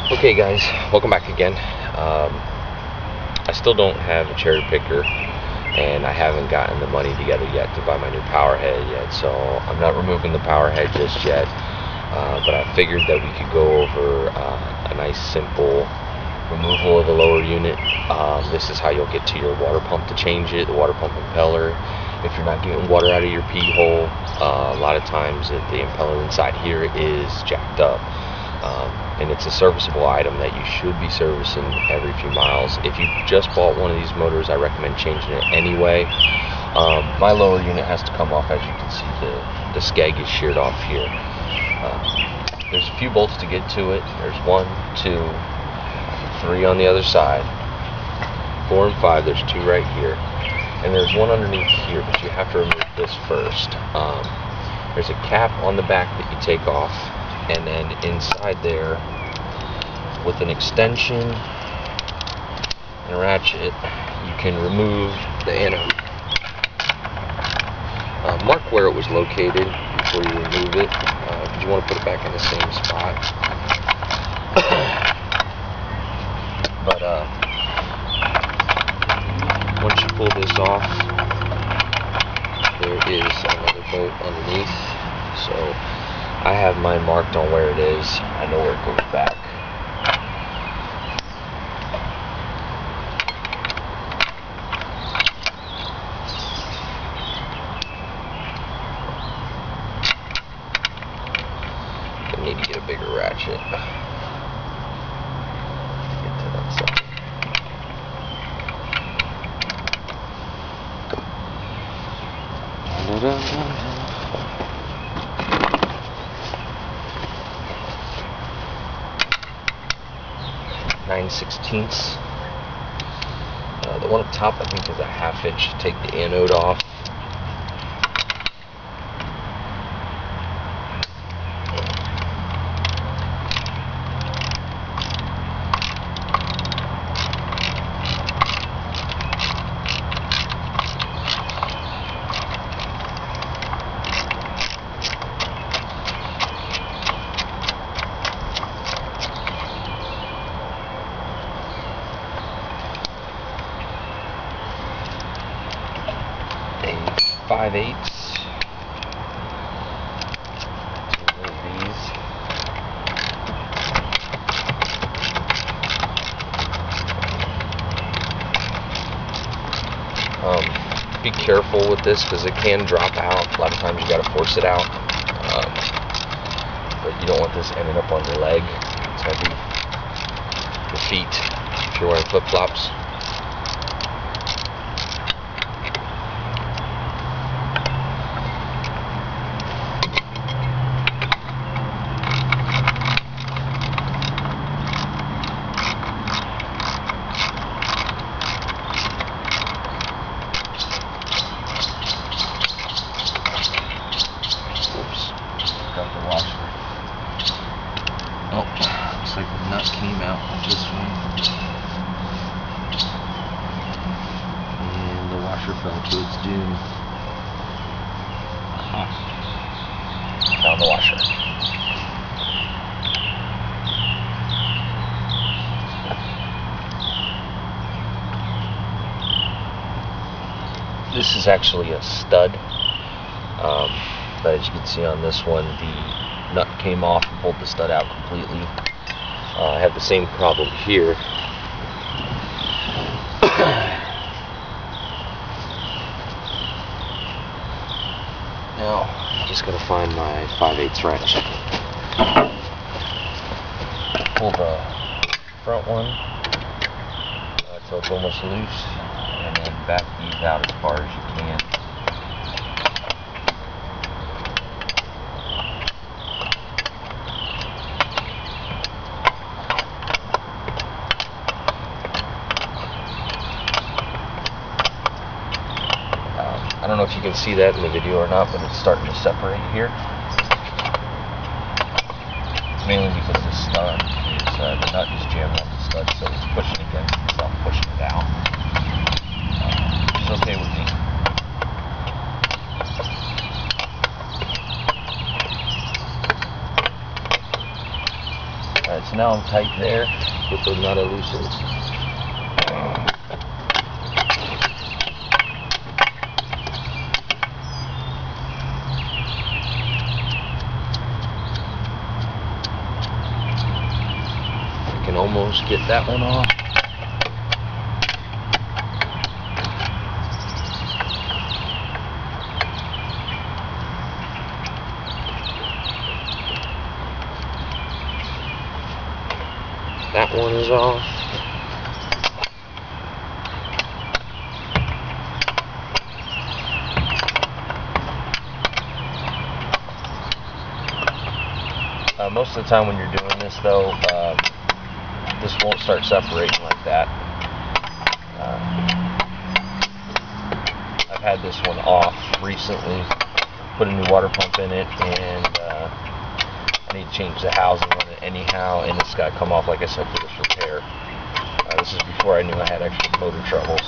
Okay guys, welcome back again. I still don't have a cherry picker and I haven't gotten the money together yet to buy my new power head yet, so I'm not removing the power head just yet, but I figured that we could go over a nice simple removal of the lower unit. This is how you'll get to your water pump to change it, the water pump impeller. If you're not getting water out of your pee hole, a lot of times the impeller inside here is jacked up. And it's a serviceable item that you should be servicing every few miles. If you just bought one of these motors, I recommend changing it anyway. My lower unit has to come off. As you can see, the skeg is sheared off here. There's a few bolts to get to it. There's 1, 2, 3 on the other side, 4 and 5. There's 2 right here, and there's one underneath here, but you have to remove this first. There's a cap on the back that you take off, and then inside there, with an extension and a ratchet, you can remove the anode. Mark where it was located before you remove it, because you want to put it back in the same spot. But once you pull this off, there is another bolt underneath, so I have mine marked on where it is. I know where it goes back. I need to get a bigger ratchet. Get to that side. Da-da-da-da. 9/16. The one up top, I think, is a 1/2 inch to take the anode off. A 5/8. These. Be careful with this because it can drop out. A lot of times you got to force it out, but you don't want this ending up on your leg. It's heavy. Your feet, if you're wearing flip-flops. Got the washer. Oh, looks like the nut came out on this one. And the washer fell to its doom. Found the washer. This is actually a stud. But as you can see on this one, the nut came off and pulled the stud out completely. I have the same problem here. Now, just gotta find my 5/8 ratchet. Pull the front one until it's almost loose, and then back these out as far as you can. I don't know if you can see that in the video or not, but it's starting to separate here. It's mainly because the stud is, the nut is jammed on the stud, so it's pushing against itself, pushing it out. Which is okay with me. As so now I'm tight there. Get the nut loosened. I can almost get that one off. That one is off. Most of the time when you're doing this though, this won't start separating like that. I've had this one off recently, put a new water pump in it, and I need to change the housing on it anyhow, and it's got to come off, like I said, for this repair. This is before I knew I had extra motor troubles.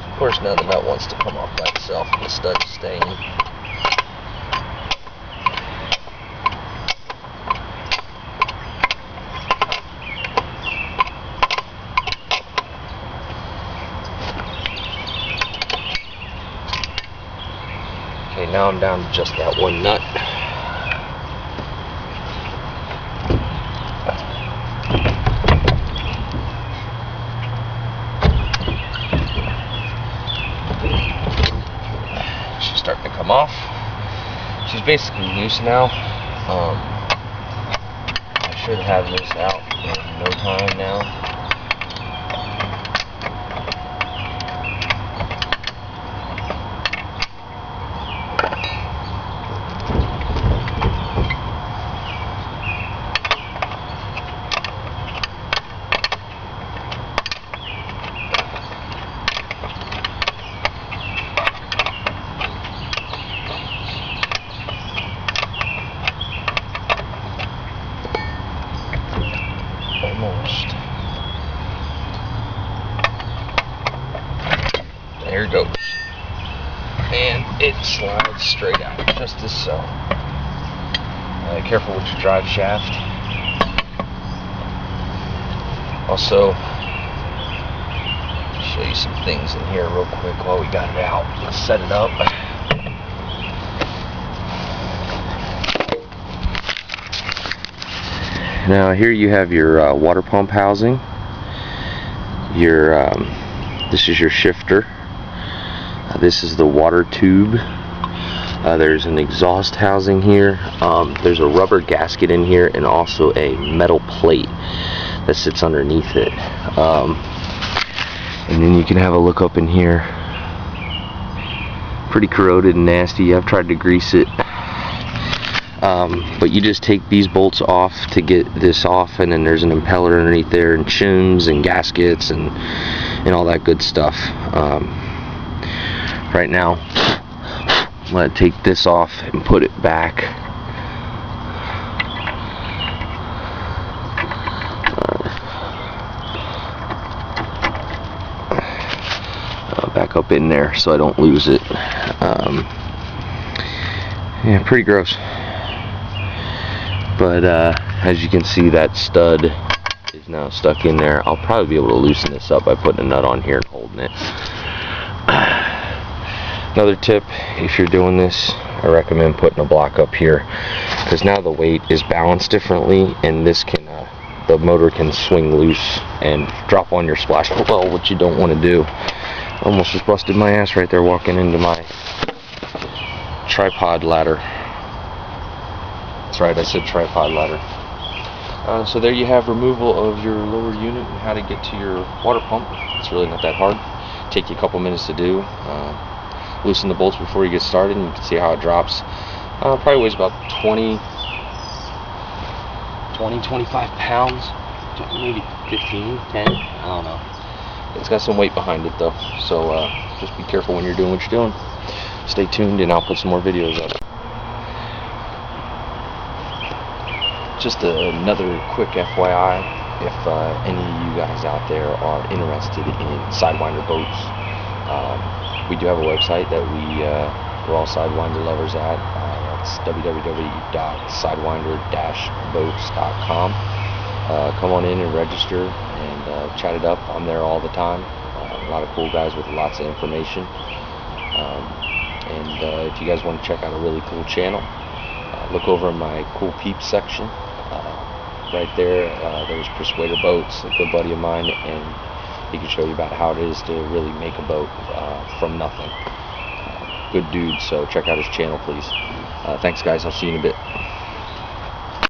Of course, now the nut wants to come off by itself, and the stud is staying. Okay, now I'm down to just that one nut. She's starting to come off. She's basically loose now. I should have this out in no time now. Almost. There it goes. And it slides straight out, just as so. Careful with your drive shaft. Also, show you some things in here real quick while we got it out. Let's set it up. Now here you have your water pump housing. Your this is your shifter. This is the water tube. There's an exhaust housing here. There's a rubber gasket in here, and also a metal plate that sits underneath it. And then you can have a look up in here. Pretty corroded and nasty. I've tried to grease it. But you just take these bolts off to get this off, and then there's an impeller underneath there, and shims and gaskets and all that good stuff. Right now, I'm going to take this off and put it back. Back up in there so I don't lose it. Yeah, pretty gross. But as you can see, that stud is now stuck in there. I'll probably be able to loosen this up by putting a nut on here and holding it. Another tip, if you're doing this, I recommend putting a block up here, because now the weight is balanced differently, and this can the motor can swing loose and drop on your splash below, which you don't want to do. Almost just busted my ass right there walking into my tripod ladder. That's right, I said tripod ladder. So there you have removal of your lower unit and how to get to your water pump. It's really not that hard. Take you a couple minutes to do. Loosen the bolts before you get started, and you can see how it drops. Probably weighs about 25 pounds, maybe 15, 10, I don't know. It's got some weight behind it though, so just be careful when you're doing what you're doing. Stay tuned, and I'll put some more videos up. Just another quick FYI, if any of you guys out there are interested in Sidewinder boats, we do have a website that we're all Sidewinder lovers at. That's www.sidewinder-boats.com. Come on in and register and chat it up. I'm there all the time. A lot of cool guys with lots of information. If you guys want to check out a really cool channel, look over in my cool peeps section. Right there, there's Persuader Boats, a good buddy of mine, and he can show you about how it is to really make a boat from nothing. Good dude, so check out his channel, please. Thanks, guys. I'll see you in a bit.